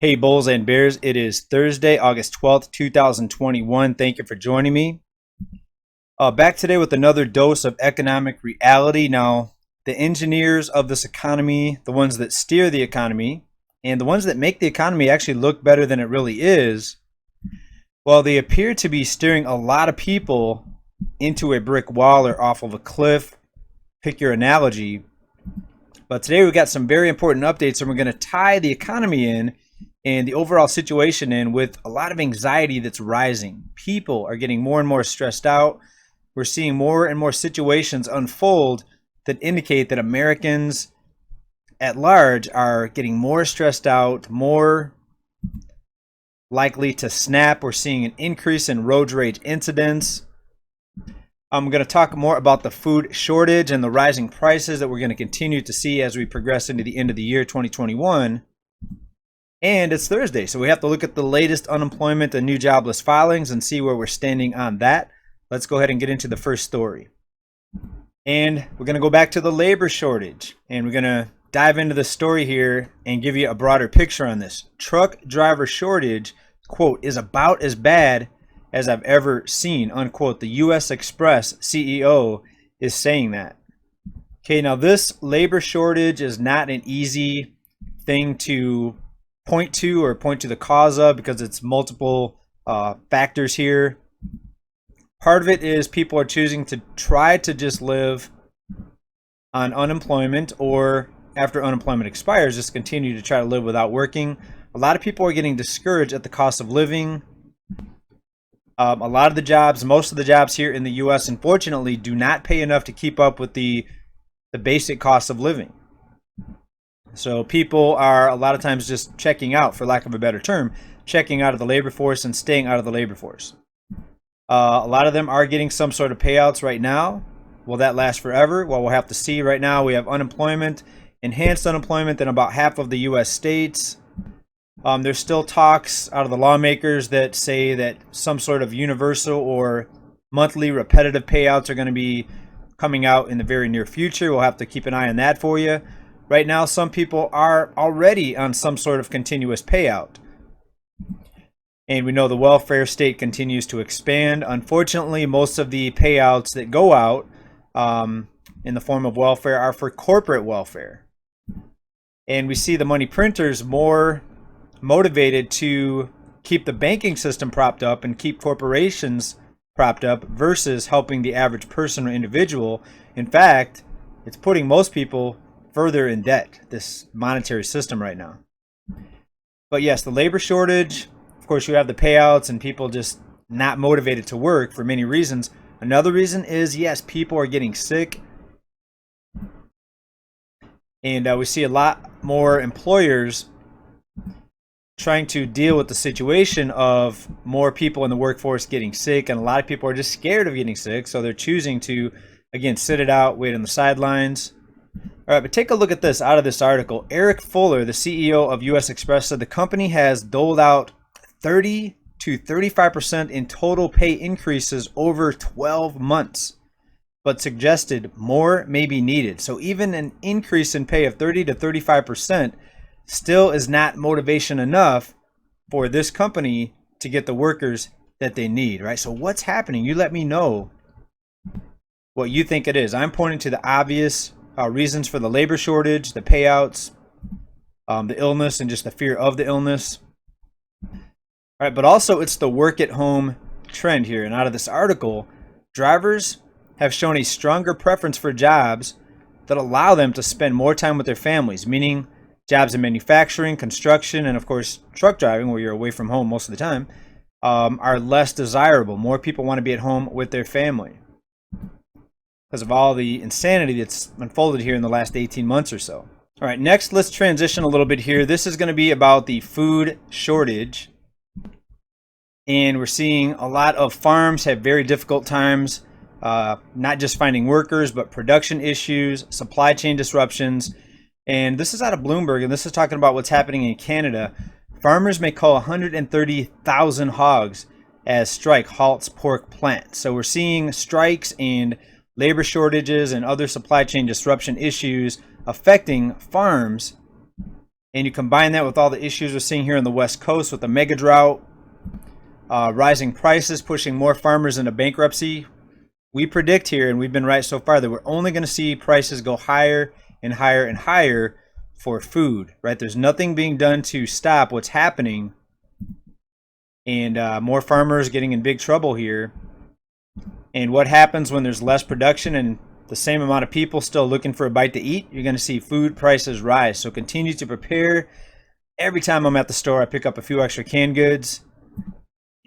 Hey, Bulls and Bears. It is Thursday, August 12th, 2021. Thank you for joining me. Back today with another dose of economic reality. Now, the engineers of this economy, the ones that steer the economy, and the ones that make the economy actually look better than it really is, well, they appear to be steering a lot of people into a brick wall or off of a cliff. Pick your analogy. But today we got some very important updates, and we're going to tie the economy in and the overall situation in with a lot of anxiety that's rising. People are getting more and more stressed out. We're seeing more and more situations unfold that indicate that Americans at large are getting more stressed out, more likely to snap. We're seeing an increase in road rage incidents. I'm going to talk more about the food shortage and the rising prices that we're going to continue to see as we progress into the end of the year 2021. And it's Thursday, so we have to look at the latest unemployment and new jobless filings and see where we're standing on that. Let's go ahead and get into the first story. And we're going to go back to the labor shortage, and we're going to dive into the story here and give you a broader picture on this. Truck driver shortage, quote, is about as bad as I've ever seen, unquote. The U.S. Express CEO is saying that. Okay, now this labor shortage is not an easy thing to point to the cause of because it's multiple factors here. Part of it is people are choosing to try to just live on unemployment, or after unemployment expires, just continue to try to live without working. A lot of people are getting discouraged at the cost of living. A lot of the jobs, most of the jobs here in the U.S., unfortunately, do not pay enough to keep up with the basic cost of living. So people are a lot of times just checking out, for lack of a better term, checking out of the labor force and staying out of the labor force. A lot of them are getting some sort of payouts right now. Will that last forever? Well, we'll have to see. Right now, we have unemployment, enhanced unemployment in about half of the U.S. states. There's still talks out of the lawmakers that say that some sort of universal or monthly repetitive payouts are going to be coming out in the very near future. We'll have to keep an eye on that for you. Right now, some people are already on some sort of continuous payout. And we know the welfare state continues to expand. Unfortunately, most of the payouts that go out in the form of welfare are for corporate welfare. And we see the money printers more motivated to keep the banking system propped up and keep corporations propped up versus helping the average person or individual. In fact, it's putting most people further in debt, this monetary system right now. But yes, the labor shortage, of course, you have the payouts and people just not motivated to work for many reasons. Another reason is, yes, people are getting sick. And we see a lot more employers trying to deal with the situation of more people in the workforce getting sick. And a lot of people are just scared of getting sick. So they're choosing to, again, sit it out, wait on the sidelines. All right, but take a look at this out of this article. Eric Fuller, the CEO of U.S. Express, said the company has doled out 30 to 35% in total pay increases over 12 months, but suggested more may be needed. So even an increase in pay of 30 to 35% still is not motivation enough for this company to get the workers that they need, right? So what's happening? You let me know what you think it is. I'm pointing to the obvious reasons for the labor shortage, the payouts, the illness, and just the fear of the illness. All right, but also it's the work at home trend here. And out of this article, drivers have shown a stronger preference for jobs that allow them to spend more time with their families, meaning jobs in manufacturing, construction, and of course truck driving, where you're away from home most of the time, are less desirable. More people want to be at home with their family because of all the insanity that's unfolded here in the last 18 months or so. All right, next, let's transition a little bit here. This is going to be about the food shortage. And we're seeing a lot of farms have very difficult times, not just finding workers, but production issues, supply chain disruptions. And this is out of Bloomberg, and this is talking about what's happening in Canada. Farmers may call 130,000 hogs as strike halts pork plants. So we're seeing strikes and labor shortages and other supply chain disruption issues affecting farms And you combine that with all the issues we're seeing here on the West Coast with the mega drought, rising prices pushing more farmers into bankruptcy. We predict here, and we've been right so far, that we're only going to see prices go higher and higher and higher for food, right? There's nothing being done to stop what's happening, and more farmers getting in big trouble here. And what happens when there's less production and the same amount of people still looking for a bite to eat? You're going to see food prices rise. So continue to prepare. Every time I'm at the store, I pick up a few extra canned goods,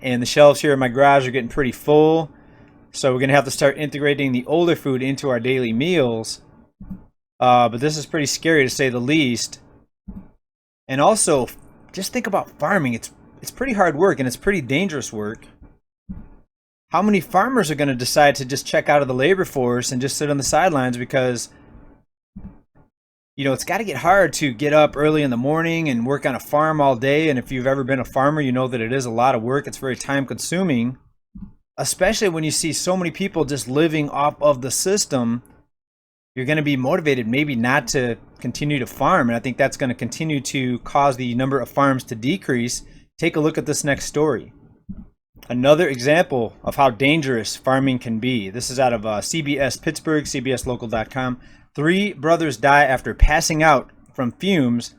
and the shelves here in my garage are getting pretty full. So we're going to have to start integrating the older food into our daily meals. But this is pretty scary to say the least. And also, just think about farming. It's pretty hard work, and it's pretty dangerous work. How many farmers are going to decide to just check out of the labor force and just sit on the sidelines? Because, you know, it's got to get hard to get up early in the morning and work on a farm all day. And if you've ever been a farmer, you know that it is a lot of work. It's very time consuming, especially when you see so many people just living off of the system. You're going to be motivated maybe not to continue to farm. And I think that's going to continue to cause the number of farms to decrease. Take a look at this next story. Another example of how dangerous farming can be. This is out of CBS Pittsburgh, cbslocal.com. 3 brothers die after passing out from fumes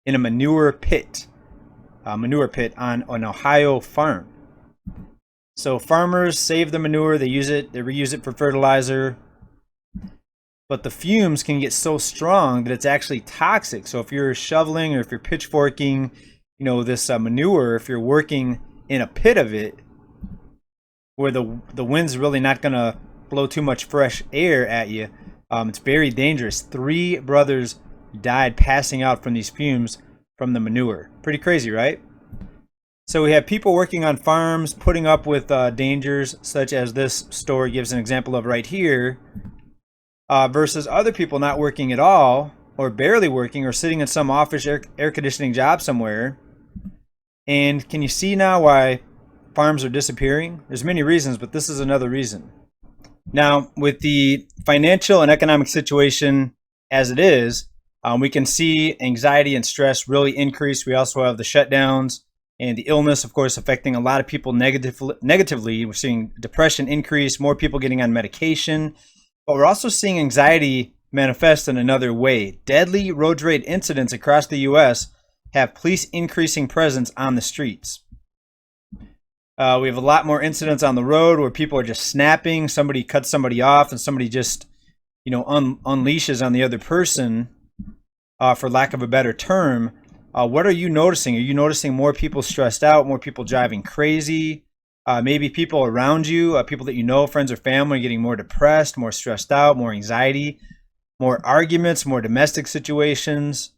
in a manure pit on an Ohio farm. So farmers save the manure, they reuse it for fertilizer. But the fumes can get so strong that it's actually toxic. So if you're shoveling or if you're pitchforking, you know, this manure, if you're working in a pit of it, where the wind's really not going to blow too much fresh air at you, it's very dangerous. 3 brothers died passing out from these fumes from the manure. Pretty crazy, right? So we have people working on farms putting up with dangers such as this story gives an example of right here, versus other people not working at all, or barely working, or sitting in some office air conditioning job somewhere. And can you see now why farms are disappearing? There's many reasons, but this is another reason. Now, with the financial and economic situation as it is, we can see anxiety and stress really increase. We also have the shutdowns and the illness, of course, affecting a lot of people negatively. We're seeing depression increase, more people getting on medication, but we're also seeing anxiety manifest in another way. Deadly road rage incidents across the U.S. have police increasing presence on the streets. We have a lot more incidents on the road where people are just snapping. Somebody cuts somebody off, and somebody just, you know, unleashes on the other person, for lack of a better term. What are you noticing? Are you noticing more people stressed out, more people driving crazy? Maybe people around you, people that you know, friends or family, are getting more depressed, more stressed out, more anxiety, more arguments, more domestic situations.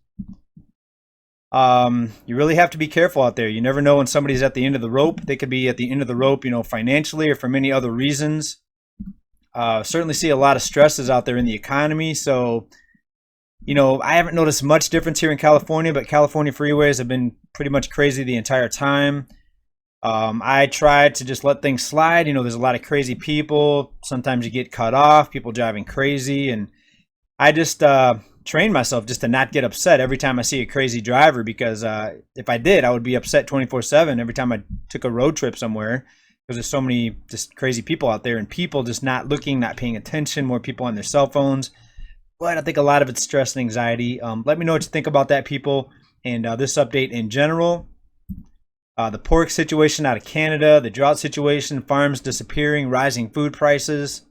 You really have to be careful out there. You never know when somebody's at the end of the rope. They could be at the end of the rope, you know, financially or for many other reasons. Certainly see a lot of stresses out there in the economy. So, you know, I haven't noticed much difference here in California, but California freeways have been pretty much crazy the entire time. I try to just let things slide. You know, there's a lot of crazy people. Sometimes you get cut off, people driving crazy. And I just train myself just to not get upset every time I see a crazy driver, because if I did, I would be upset 24/7 every time I took a road trip somewhere, because there's so many just crazy people out there, and people just not looking, not paying attention, more people on their cell phones. But I think a lot of it's stress and anxiety. Let me know what you think about that, people, and this update in general. The pork situation out of Canada, the drought situation, farms disappearing, rising food prices,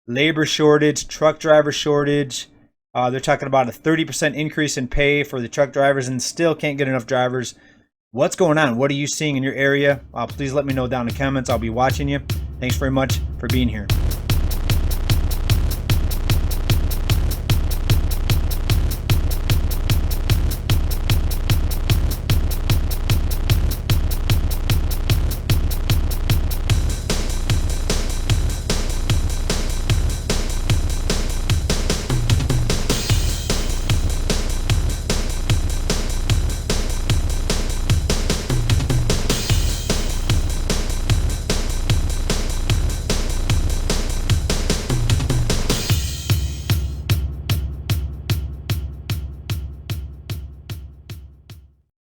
labor shortage, truck driver shortage. They're talking about a 30% increase in pay for the truck drivers, and still can't get enough drivers. What's going on? What are you seeing in your area? Please let me know down in the comments. I'll be watching you. Thanks very much for being here.